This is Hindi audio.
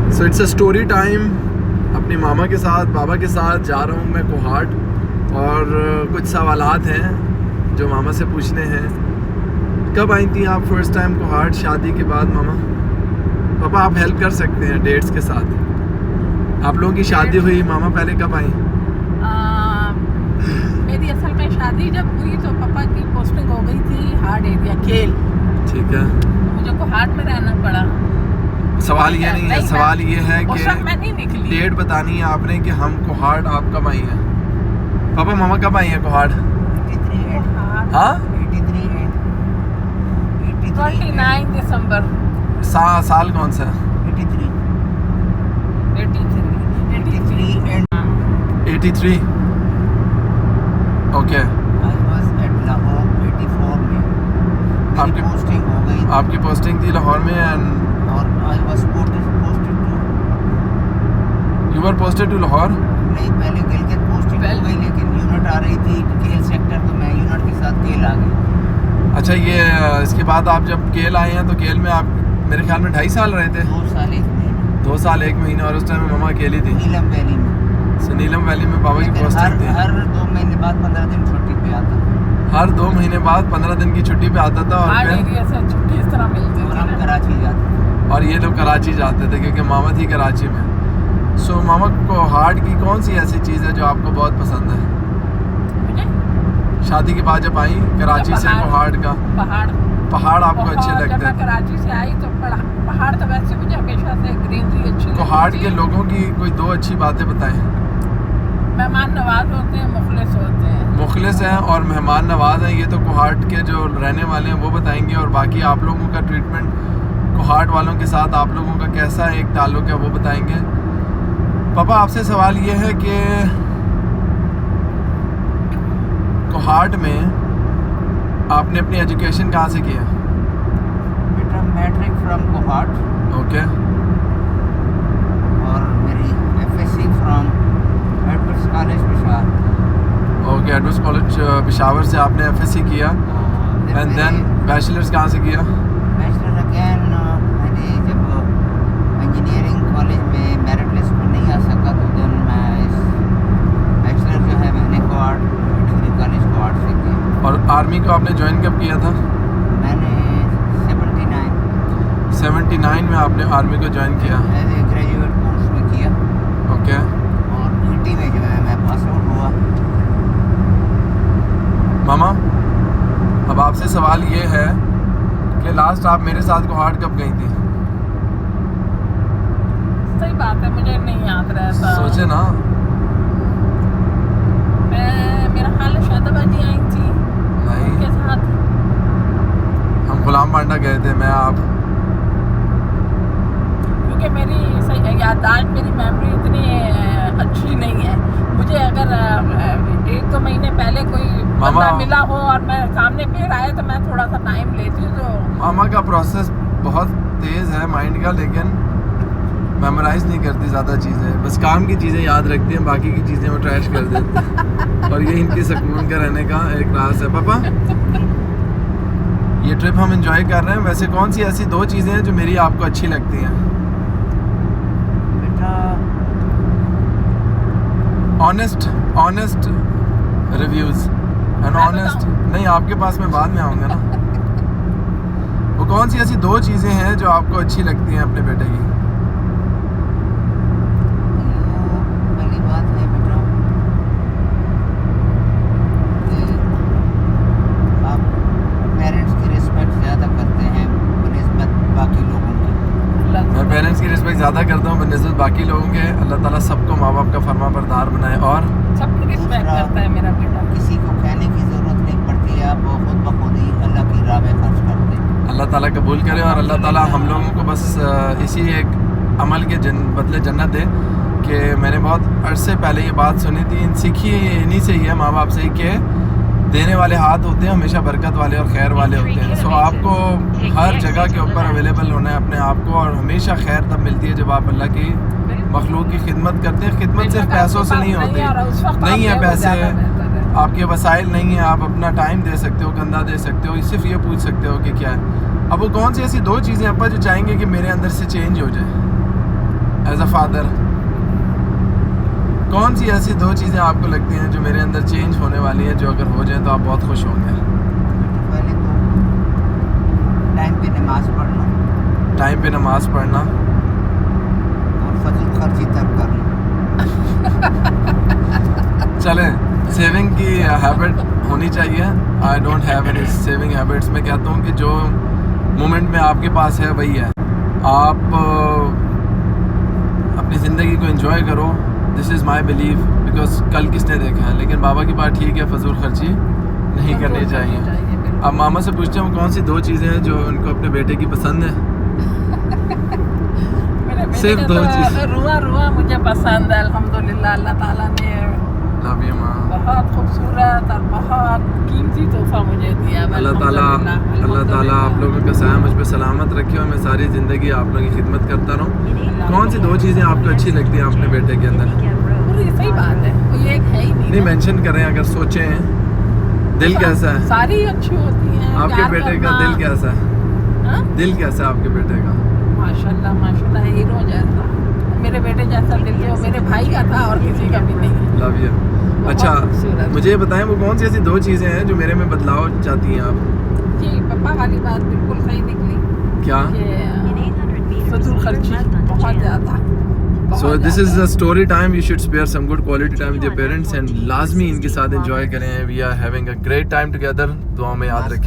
So it's a story time. अपनी मामा के साथ बाबा के साथ जा रहा हूँ मैं कोहाट, और कुछ सवालात हैं जो मामा से पूछने हैं। कब आई थी आप फर्स्ट टाइम कोहाट शादी के बाद मामा? पापा आप हेल्प कर सकते हैं डेट्स के साथ। आप लोगों की शादी हुई मामा पहले कब आई? मेरी असल में शादी जब हुई तो पापा की पोस्टिंग हो गई थी हार्ड एरिया केल। ठीक है, मुझे कोहाट में रहना पड़ा। सवाल ये नहीं है, सवाल ये है उस वक्त मैं नहीं कि निकली। डेट बतानी है आपने कि हम कोहाट आप कब आई हैं? पापा मामा कब आई हैं कोहाट? हाँ 29 दिसंबर साल कौन सा? 83 83। ओके, आपकी पोस्टिंग हो गई आपकी पोस्टिंग थी लाहौर में एंड और I was posted to you were posted to Lahore. नहीं, पहले गिलगित पोस्टिंग हो गई, लेकिन यूनिट आ रही थी केल सेक्टर, तो मैं यूनिट के साथ केल आ गई। अच्छा, ये इसके बाद आप जब केल आए हैं तो केल में आप मेरे ख्याल में 2.5 साल रहे थे। 2 साल 1 महीने 2 साल 1 महीने, और उस टाइम में मामा अकेली थी। नीलम वैली में। सो नीलम वैली में बाबा की लेकिन पोस्टिंग थी। हर 2 महीने बाद 15 दिन छुट्टी पे आता हर 2 महीने बाद 15 दिन की छुट्टी पे आता था। और हार्ड फिर एरिया से छुट्टी इस तरह मिलती और थी हम ना। कराची जाते और ये लोग कराची जाते थे क्योंकि मामा थी कराची में। सो मामा को हार्ट की कौन सी ऐसी चीज़ है जो आपको बहुत पसंद है? मुझे शादी के बाद जब आई कराची से कोहाट का पहाड़ आपको अच्छे जब लगते मैं हैं? कराची से आई तो पहाड़ तो वैसे मुझे हमेशा से ग्रीनरी अच्छी कोहाट लगती के थी। लोगों की कोई 2 अच्छी बातें बताएं। मेहमान नवाज होते हैं, मुखलिस होते हैं। मुखलिस हैं और मेहमान नवाज हैं, ये तो कोहाट के जो रहने वाले हैं वो बताएंगे। और बाकी आप लोगों का ट्रीटमेंट कोहाट वालों के साथ आप लोगों का कैसा एक ताल्लुक है वो बताएंगे। पापा आपसे सवाल ये है कि कोहाट में आपने अपनी एजुकेशन कहाँ से किया? बेटा मैट्रिक फ्रॉम कोहाट ओके, और मेरी FSC from Edwards College Peshawar. Okay, Edwards College Peshawar से आपने एफएससी किया एंड देन बैचलर्स कहाँ से किया? बैचलर अगेन मैंने जब इंजीनियरिंग कॉलेज में मेरिट लिस्ट में नहीं आ सका तो देन मैं इस बैचलर जो है मैंने कोहाट डिग्री कॉलेज कोहाट से किया। और आर्मी को आपने ज्वाइन कब किया था? मैंने 79 में आपने आर्मी को ज्वाइन किया। एज ए ग्रेजुएट कोर्स में किया ओके, और 80 में जो है मैं पास आउट हुआ। मामा अब आपसे सवाल ये है कि लास्ट आप मेरे साथ कोहाट कब गई थी? सही बात है, मुझे नहीं याद रहता। सोचे ना। मेरा ख्याल है शादाबाद जी आई थी नहीं, उनके साथ। हम गुलाम बांडा गए थे, मैं आप। क्योंकि मेरी याददाश्त, मेरी मेमोरी इतनी अच्छी नहीं है। मुझे अगर 1-2 महीने पहले कोई बंदा मिला हो और मैं सामने पेड़ आए तो मैं थोड़ा सा टाइम लेती हूँ। तो मामा का प्रोसेस बहुत तेज़ है माइंड का, लेकिन मेमोराइज नहीं करती ज़्यादा चीज़ें, बस काम की चीज़ें याद रखती हैं, बाकी की चीज़ें वो ट्रैश कर देती हैं। और ये इनकी सुकून का रहने का एक राज है। पापा ये ट्रिप हम एंजॉय कर रहे हैं। वैसे कौन सी ऐसी 2 चीज़ें हैं जो मेरी आपको अच्छी लगती हैं? बेटा ऑनेस्ट रिव्यूज़ एंड ऑनेस्ट नहीं, आपके पास मैं बाद में आऊँगा ना। वो कौन सी ऐसी 2 चीज़ें हैं जो आपको अच्छी लगती हैं अपने बेटे की? पहली बात है बेटा कि आप पेरेंट्स की रिस्पेक्ट ज़्यादा करते हैं बनिस्बत बाकी लोगों की। मैं पेरेंट्स की रिस्पेक्ट ज़्यादा करता हूँ बनस्बत बाकी लोगों के। अल्लाह ताला सबको माँ बाप का फरमा बरदार बनाए। और सबकी रिस्पेक्ट करता है मेरा बेटा। किसी को कहने की ज़रूरत नहीं पड़ती है, आप खुद ब खुद ही अल्लाह की राह में खर्च करते हैं। अल्लाह ताला कबूल करे और अल्लाह ताला हम लोगों को बस इसी एक अमल के बदले जन्नत दे कि मैंने बहुत अरसे पहले ये बात सुनी थी, सीखी इन्हीं से ही है, माँ बाप से ही, कि देने वाले हाथ होते हैं हमेशा बरकत वाले और खैर वाले होते हैं। सो आपको हर जगह के ऊपर अवेलेबल होना है अपने आप को, और हमेशा खैर तब मिलती है जब आप अल्लाह की मखलूक की खिदमत करते हैं। खिदमत सिर्फ पैसों से नहीं होती, नहीं है पैसे, आपके वसाइल नहीं है, आप अपना टाइम दे सकते हो, कंधा दे सकते हो, सिर्फ ये पूछ सकते हो कि क्या है। अब वो कौन सी ऐसी 2 चीज़ें अपा जो चाहेंगे कि मेरे अंदर से चेंज हो जाए? एज अ फादर कौन सी ऐसी 2 चीज़ें आपको लगती हैं जो मेरे अंदर चेंज होने वाली हैं, जो अगर हो जाए तो आप बहुत खुश होंगे? पहले तो टाइम पे नमाज पढ़ना, टाइम पे नमाज पढ़ना और फजूल खर्ची तर्क करना। चलें, सेविंग की हैबिट होनी चाहिए। I don't have any saving habits. मैं कहता हूँ कि जो मोमेंट में आपके पास है वही है। आप अपनी ज़िंदगी को एंजॉय करो। This is my believe, because कल किसने देखा है। लेकिन बाबा की बात ठीक है, फजूल खर्ची नहीं करनी चाहिए। अब मामा से पूछते हैं कौन सी 2 चीज़ें हैं जो उनको अपने बेटे की पसंद है? सिर्फ 2 चीज़। रुआ मुझे पसंद है अल्हम्दुलिल्लाह। अल्लाह ताला ने लव यू माँ। बहुत खूबसूरत और बहुत कीमती तोहफा मुझे दिया। अल्लाह ताला आप लोगों का साया मुझ पे सलामत रखे और मैं सारी ज़िंदगी आप लोगों की खिदमत करता रहूँ। कौन सी 2 चीज़ें आपको अच्छी लगती हैं अपने बेटे के अंदर? पूरी सही बात है, कोई एक है ही नहीं मेंशन करें, अगर सोचें। दिल कैसा है सारी अच्छी होती हैं। आपके बेटे का? दिल कैसा है? हाँ? दिल कैसा है आपके बेटे का? माशाल्लाह माशाल्लाह, हीरो जैसा। मेरे बेटे जैसा दिल जो मेरे भाई का था और किसी का भी नहीं। Love you. अच्छा खूबसूरत। मुझे ये बताएं वो कौन सी ऐसी 2 चीज़ें हैं जो मेरे में बदलाव चाहती हैं आप? जी, पापा वाली बात बिल्कुल सही निकली क्या? कि फजूल खर्ची बहुत ज़्यादा। So this is a story time. You should spare some good quality time with your parents and लाजमी इनके साथ एंजॉय करें। We are having a great time together. दुआ में याद रखें।